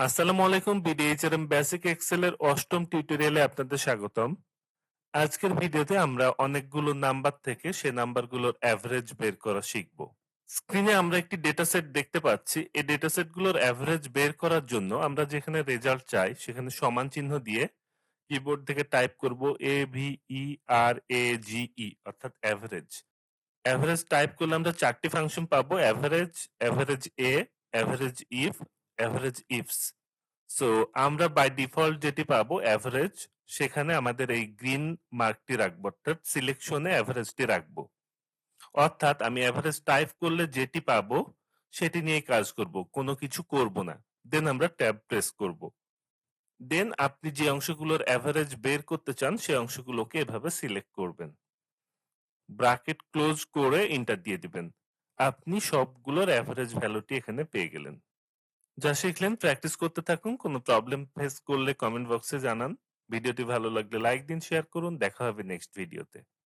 আসসালামু আলাইকুম। বিডিএইচআরএম basic Excel এর ৮ম টিউটোরিয়ালে আপনাদের স্বাগতম। আজকের ভিডিওতে আমরা অনেকগুলো নাম্বার থেকে সে নাম্বারগুলোর এভারেজ বের করা শিখব। স্ক্রিনে আমরা একটি ডেটা সেট দেখতে পাচ্ছি। এই ডেটা সেটগুলোর এভারেজ বের করার জন্য আমরা যেখানে রেজাল্ট চাই সেখানে সমান চিহ্ন দিয়ে কিবোর্ড থেকে টাইপ করব AVERAGE অর্থাৎ এভারেজ। এভারেজ টাইপ করলে আমরা ৪ টি ফাংশন পাবো। Average, average A, average if, average ifs. So আমরা বাই ডিফল্ট যেটি পাবো এভারেজ, সেখানে আমাদের এই গ্রিন মার্কটি রাখবো, অর্থাৎ সিলেকশনে এভারেজটি রাখবো। অর্থাৎ আমি এভারেজ টাইপ করলে যেটি পাবো সেটি নিয়ে কাজ করব, কোনো কিছু করব না। দেন আমরা ট্যাব প্রেস করব। দেন আপনি যে অংশগুলোর এভারেজ বের করতে চান সেই অংশগুলোকে এভাবে সিলেক্ট করবেন, ব্র্যাকেট ক্লোজ করে এন্টার দিয়ে দিবেন। আপনি সবগুলোর এভারেজ ভ্যালুটি এখানে পেয়ে গেলেন। যা শিখলেন প্র্যাকটিস করতে থাকুন। কোনো প্রবলেম ফেস করলে কমেন্ট বক্সে জানান। ভিডিওটি ভালো লাগলে লাইক দিন, শেয়ার করুন। দেখা হবে নেক্সট ভিডিওতে।